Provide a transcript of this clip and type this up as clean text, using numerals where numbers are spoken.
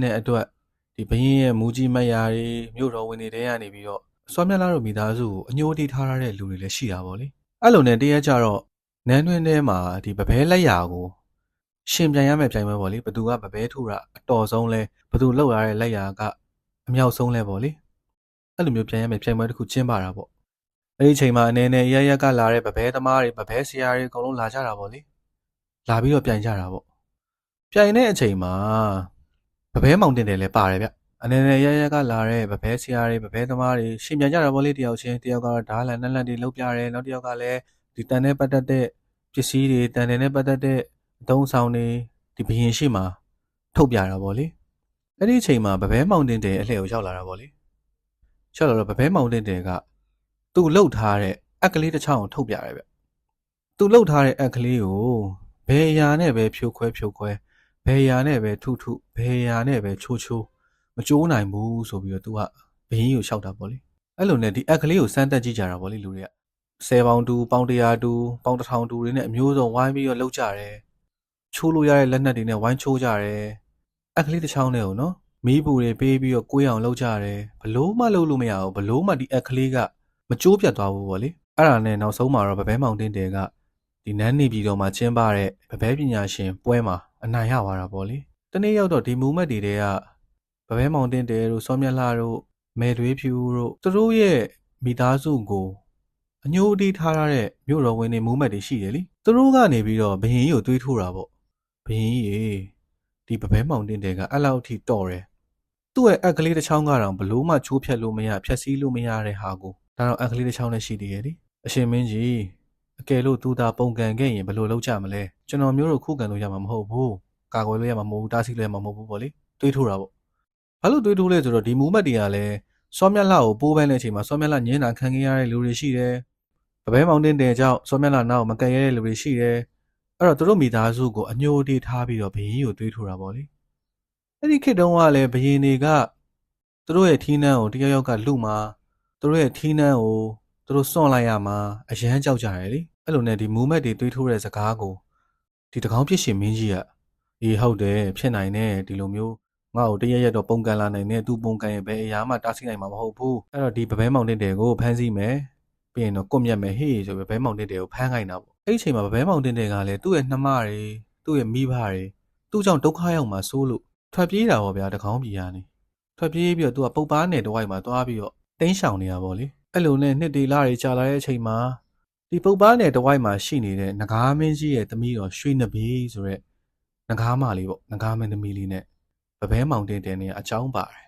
နဲ့အတွက်ဒီဘရင်ရဲ့မူကြီးမတ်ရာတွေမြို့တော်ဝင်တွေတဲကနေပြီးတော့စောမြလာတို့မိသားစုကိုအညှိုးတီးထားရတဲ့လူတွေလည်းရှိတာပေါ့လေအဲ့လိုနဲ့တရက်ကြတော့နန်းတွင်းထဲမှာဒီပပဲလက်ရာကိုရှင်ပြန်ရမယ်ပြိုင်ပွဲပေါ့လေဘသူကပပဲထူတာအတော်ဆုံးလဲဘသူလောက်ရတဲ့လက်ရာကအမြောက်ဆုံးလဲပေါ့လေအဲ့လိုမျိုးပြန်ရမယ်ပြိုင်ပွဲတစ်ခုကျင်းပတာပေါ့အဲ့ဒီချိန်မှာအနေနဲ့ရရက်ကလာတဲ့ပပဲသမားတွေပပဲဆရာတွေအကုန်လုံးလာကြတာပေါ့လေလာပြီးတော့ပြိုင်ကြတာပေါ့ပြိုင်တဲ့အချိန်မှာပပဲမောင်တင်တယ်လည်းပါတယ်ဗျအနေနဲ့ရရက်ကလာတဲ့ပပဲဆရာတွေပပဲသမားတွေရှင်ပြန်ကြတာပေါ့လေတယောက်ချင်းတယောက်ကတော့ဓာတ်လန်နက်လန်တွေလှုပ်ပြတယ်နောက်တယောက်ကလည်းဒီတန်နဲ့ပတ်သက်တဲ့ပစ္စည်းတွေတန်တယ်နဲ့ပတ်သက်တဲ့အသုံးဆောင်တွေဒီဘရင်ရှိမှာထုတ်ပြတာပေါ့လေအဲ့ဒီအချိန်မှာပပဲမောင်တင်တယ်အလှည့်ကိုရောက်လာတာပေါ့လေရောက်လာတော့ပပဲမောင်တင်တယ်ကသူ့လှုပ်ထားတဲ့အက်ကလေးတစ်ချောင်းကိုထုတ်ပြတယ်ဗျသူ့လှုပ်ထားတဲ့အက်ကလေးကိုဘယ်အရာနဲ့ပဲဖြိုခွဲဘယ်အရာနဲ့ပဲထုဘယ်အရာနဲ့ပဲချိုးမကျိုးနိုင်ဘူးဆိုပြီးတော့သူကဘရင်ကိုရှောက်တာပေါ့လေအဲ့လိုနဲ့ဒီအက်ကလေးကိုစမ်းတက်ကြည့်ကြတာပေါ့လေလူတွေက10ပေါင်တူပေါင်100တူပေါင်1000တူတွေနဲ့အမျိုးစုံဝိုင်းပြီးတော့လှုပ်ကြတယ်ချိုးလို့ရတဲ့လက်နက်တွေနဲ့ဝိုင်းချိုးကြတယ်အက်ကလေးတစ်ချောင်းနဲ့ကိုနော်မီးပူတွေပေးပြီးတော့ကိုးအောင်လှုပ်ကြတယ်ဘလို့မှလှုပ်လို့မရဘူးဘလို့မှဒီအက်ကလေးကမကျိုးပြတ်သွားဘူးပေါ့လေအဲ့ဒါနဲ့နောက်ဆုံးမှာတော့ပပဲမောင်တင်းတယ်ကဒီနန်းနေပြည်တော်မှာကျင်းပတဲ့ပပဲပညာရှင်ပွဲမှာအနိုင်ရသွားတာပေါ့လေတနေ့ရောက်တော့ဒီမူမက်တွေကပပဲမောင်တင်းတယ်တို့စောမြတ်လှတို့မဲတွေးဖြူတို့သူတို့ရဲ့မိသားစုကိုအညှိုးတီးထားရတဲ့မြို့တော်ဝင်တွေမူမက်တွေရှိတယ်လीသူတို့ကနေပြီးတော့ဘရင်ကြီးကိုတွေးထိုးတာပေါ့ဘရင်ကြီးဒီပပဲမောင်တင်းတယ်ကအဲ့လောက်အထိတော်တယ်သူ့ရဲ့အက်ကလေးတစ်ချောင်းကတော့ဘလို့မှချိုးဖြတ်လို့မရဖြတ်စည်းလို့မရတဲ့ဟာကိုဒါတော့အက်ကလေးတစ်ချောင်းနဲ့ရှိသေးတယ်လीအရှင်မင်းကြီးအကယ်လို့သူသာပုံကန်ခဲ့ရင်ဘယ်လိုလုပ်ကြမလဲကျွန်တော်မျိုးတို့ခုကန်လို့ရမှာမဟုတ်ဘူးကာကွယ်လို့ရမှာမဟုတ်ဘူးတားဆီးလို့ရမှာမဟုတ်ဘူးပေါ့လေတွေးထိုးတာပေါ့ဘာလို့တွေးထိုးလဲဆိုတော့ဒီမူမက်တွေကလည်းစောမြတ်လှကိုပိုးပန်းတဲ့အချိန်မှာစောမြတ်လှညင်းတာခံခဲ့ရတဲ့လူတွေရှိတယ်ပပဲမောင်တင်းတယ်ကြောင့်စောမြတ်လှနောက်မကယ်ရတဲ့လူတွေရှိတယ်အဲ့တော့သူတို့မိသားစုကိုအညှိုးတီးထားပြီးတော့ဘရင်ကြီးကိုတွေးထိုးတာပေါ့လေအဲ့ဒီခေတ်တုန်းကလည်းဘရင်တွေကသူတို့ရဲ့ထီးနှန်းကိုတယောက်ယောက်ကလူမှာသူတို့ရဲ့ထီးနှန်းကိုသူတို့စွန့်လိုက်ရမှာအရန်ကြောက်ကြတယ်လေအဲ့လိုနဲ့ဒီမူမက်တွေတွေးထိုးတဲ့စကားကိုဒီတကောင်းဖြစ်ရှင်မင်းကြီးကအေးဟုတ်တယ်ဖြစ်နိုင်တယ်ဒီလိုမျိုးငါ့ကိုတရက်ရက်တော့ပုံကန်လာနိုင်တယ်သူပုံကန်ရင်ဘယ်အရာမှတားဆီးနိုင်မှာမဟုတ်ဘူးအဲ့တော့ဒီပပဲမောင်တင်းတယ်ကိုဖမ်းဆီးမယ်ပြီးရင်တော့ကွတ်မြတ်မယ်ဟေးဆိုပြီးပပဲမောင်တင်းတယ်ကိုဖမ်းခိုင်းတာပေါ့အဲ့ဒီအချိန်မှာပပဲမောင်တင်းတယ်ကလည်းသူ့ရဲ့နှမတွေသူ့ရဲ့မိဘတွေသူ့ကြောင့်ဒုက္ခရောက်မှာစိုးလို့ထွက်ပြေးတာပေါ့ဗျာတကောင်းပြည်ကနေထွက်ပြေးပြီးတော့သူကပုတ်ပါးနယ်တဝိုက်မှာသွားပြီးတော့တင်းရှောင်နေတာပေါ့လေအဲ့လိုနဲ့နှစ်တီလာတွေကြာလာတဲ့အချိန်မှာဒီပုတ်ပါးနယ်တဝိုက်မှာရှိနေတဲ့နဂါးမင်းကြီးရဲ့သမီးတော်ရွှေနဘေးဆိုရက်နဂါးမလေးပေါ့နဂါးမင်းသမီးလေးနဲ့ပပဲမောင်တင်းတယ်နဲ့အကြောင်းပါတယ်